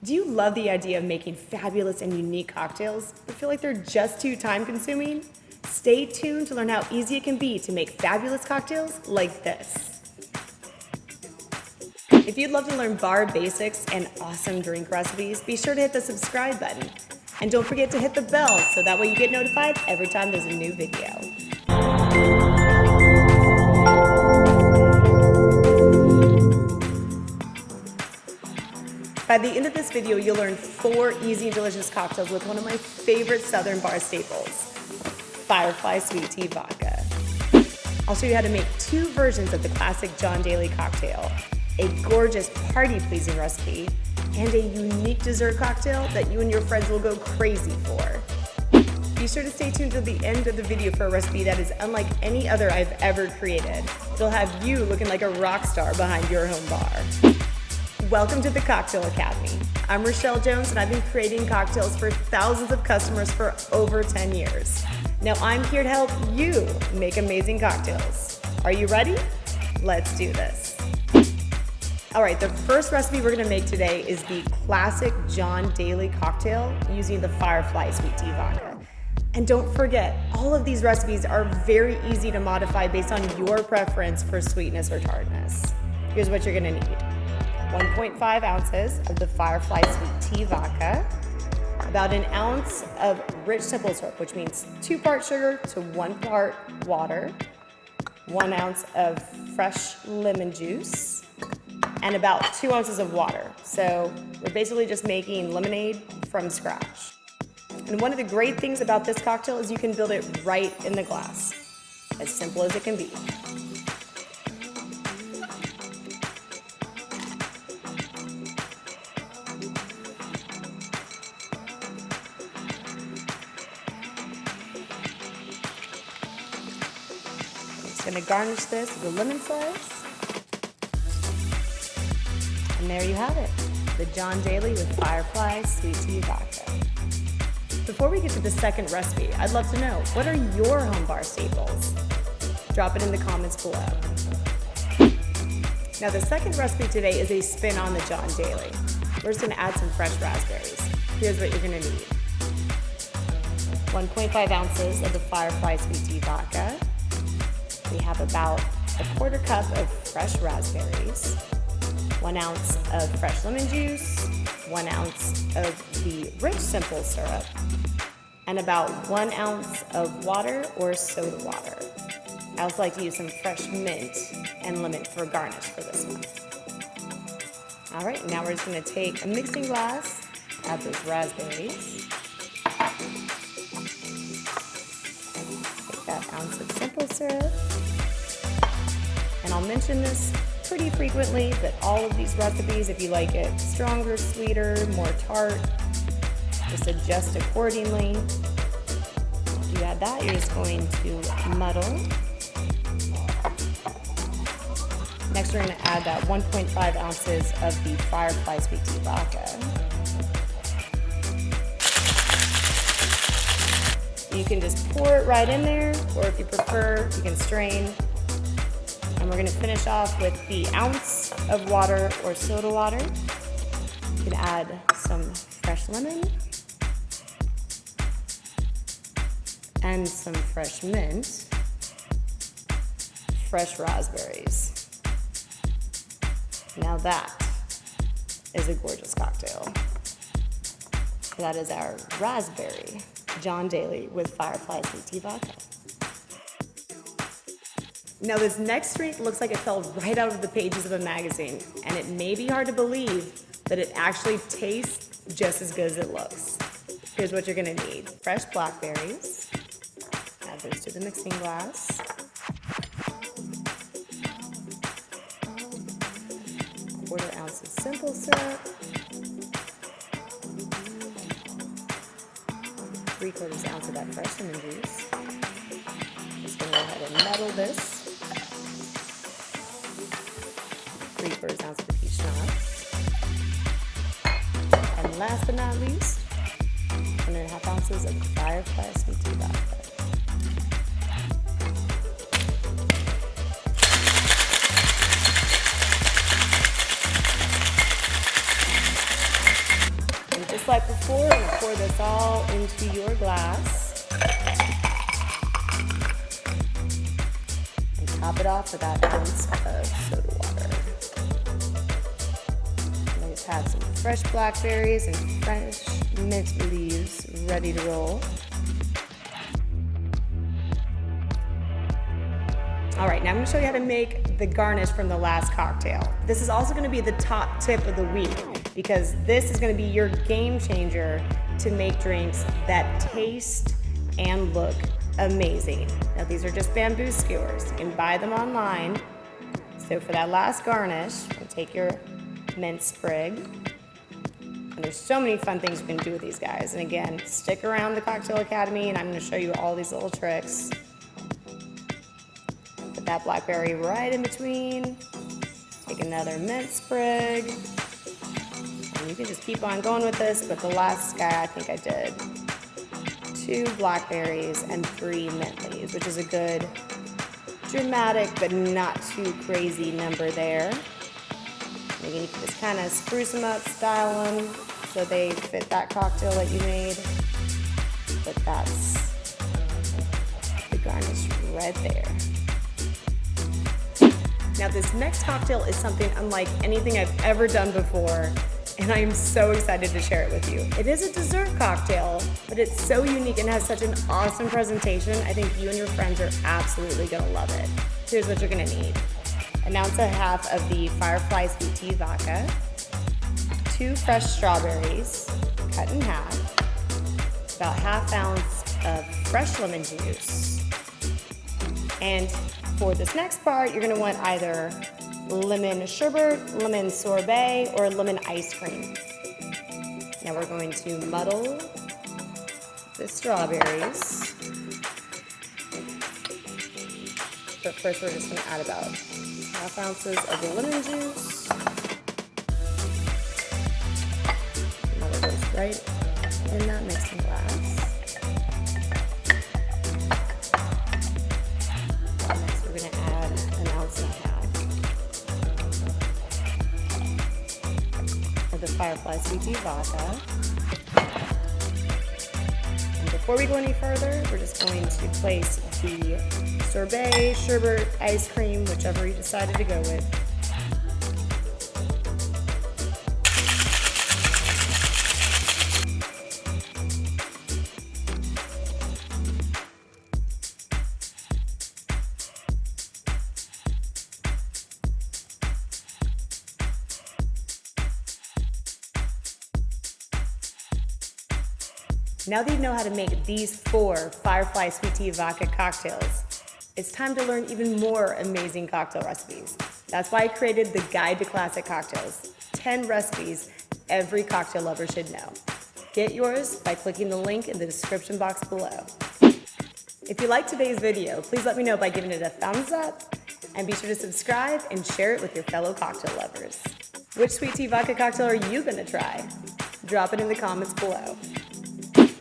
Do you love the idea of making fabulous and unique cocktails, but feel like they're just too time-consuming? Stay tuned to learn how easy it can be to make fabulous cocktails like this. If you'd love to learn bar basics and awesome drink recipes, be sure to hit the subscribe button. And don't forget to hit the bell so that way you get notified every time there's a new video. By the end of this video, you'll learn 4 easy and delicious cocktails with one of my favorite Southern bar staples, Firefly Sweet Tea Vodka. I'll show you how to make 2 versions of the classic John Daly cocktail, a gorgeous party-pleasing recipe, and a unique dessert cocktail that you and your friends will go crazy for. Be sure to stay tuned to the end of the video for a recipe that is unlike any other I've ever created. It'll have you looking like a rock star behind your home bar. Welcome to the Cocktail Academy. I'm Rochelle Jones and I've been creating cocktails for thousands of customers for over 10 years. Now I'm here to help you make amazing cocktails. Are you ready? Let's do this. All right, the first recipe we're gonna make today is the classic John Daly cocktail using the Firefly Sweet Tea Vodka. And don't forget, all of these recipes are very easy to modify based on your preference for sweetness or tartness. Here's what you're gonna need. 1.5 ounces of the Firefly Sweet Tea Vodka, about an ounce of rich simple syrup, which means 2 parts sugar to 1 part water, 1 ounce of fresh lemon juice, and about 2 ounces of water. So we're basically just making lemonade from scratch. And one of the great things about this cocktail is you can build it right in the glass, as simple as it can be. I'm going to garnish this with a lemon slice. And there you have it, the John Daly with Firefly Sweet Tea Vodka. Before we get to the second recipe, I'd love to know, what are your home bar staples? Drop it in the comments below. Now the second recipe today is a spin on the John Daly. We're just going to add some fresh raspberries. Here's what you're going to need. 1.5 ounces of the Firefly Sweet Tea Vodka. We have about a 1/4 cup of fresh raspberries, 1 ounce of fresh lemon juice, 1 ounce of the rich simple syrup, and about 1 ounce of water or soda water. I also like to use some fresh mint and lemon for garnish for this one. All right, now we're just gonna take a mixing glass, add those raspberries, take that ounce of simple syrup, and I'll mention this pretty frequently, but all of these recipes, if you like it stronger, sweeter, more tart, just adjust accordingly. After you add that, you're just going to muddle. Next, we're going to add that 1.5 ounces of the Firefly Sweet Tea Vodka. You can just pour it right in there, or if you prefer, you can strain. And we're going to finish off with the ounce of water or soda water. You can add some fresh lemon and some fresh mint, fresh raspberries. Now that is a gorgeous cocktail. That is our raspberry John Daly with Firefly Sweet Tea Vodka. Now this next drink looks like it fell right out of the pages of a magazine, and it may be hard to believe that it actually tastes just as good as it looks. Here's what you're gonna need. Fresh blackberries, add those to the mixing glass. 1/4 ounce of simple syrup, 3/4 ounce of that fresh lemon juice. Just gonna go ahead and muddle this. 3/4 ounce of the peach schnapps. And last but not least, 1.5 ounces of Firefly Sweet Tea Vodka. just like before, I'm gonna pour this all into your glass. And top it off with that ounce of soda water. And I just have some fresh blackberries and fresh mint leaves ready to roll. All right, now I'm gonna show you how to make the garnish from the last cocktail. This is also gonna be the top tip of the week because this is gonna be your game changer to make drinks that taste and look amazing. Now these are just bamboo skewers. You can buy them online. So for that last garnish, you take your mint sprig. And there's so many fun things you can do with these guys. And again, stick around the Cocktail Academy and I'm gonna show you all these little tricks. Put that blackberry right in between. Take another mint sprig. And you can just keep on going with this, but the last guy I think I did 2 blackberries and 3 mint leaves, which is a good dramatic but not too crazy number there. And again, you can just kind of spruce them up, style them so they fit that cocktail that you made. But that's the garnish right there. Now this next cocktail is something unlike anything I've ever done before, and I am so excited to share it with you. It is a dessert cocktail, but it's so unique and has such an awesome presentation. I think you and your friends are absolutely gonna love it. Here's what you're gonna need. 1.5 ounces of the Firefly Sweet Tea vodka, 2 fresh strawberries cut in half, about 1/2 ounce of fresh lemon juice, and for this next part, you're gonna want either lemon sherbet, lemon sorbet, or lemon ice cream. Now we're going to muddle the strawberries. But first we're just gonna add about 1/2 ounces of the lemon juice. Muddle those right in that mixing glass. The Firefly Sweet Tea vodka. And before we go any further, we're just going to place the sorbet, sherbet, ice cream, whichever you decided to go with. Now that you know how to make these 4 Firefly Sweet Tea vodka cocktails, it's time to learn even more amazing cocktail recipes. That's why I created the Guide to Classic Cocktails, 10 recipes every cocktail lover should know. Get yours by clicking the link in the description box below. If you liked today's video, please let me know by giving it a thumbs up, and be sure to subscribe and share it with your fellow cocktail lovers. Which sweet tea vodka cocktail are you gonna try? Drop it in the comments below.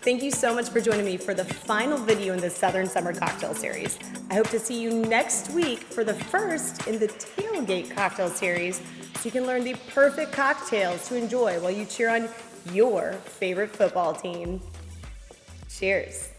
Thank you so much for joining me for the final video in the Southern Summer Cocktail Series. I hope to see you next week for the first in the Tailgate Cocktail Series, so you can learn the perfect cocktails to enjoy while you cheer on your favorite football team. Cheers.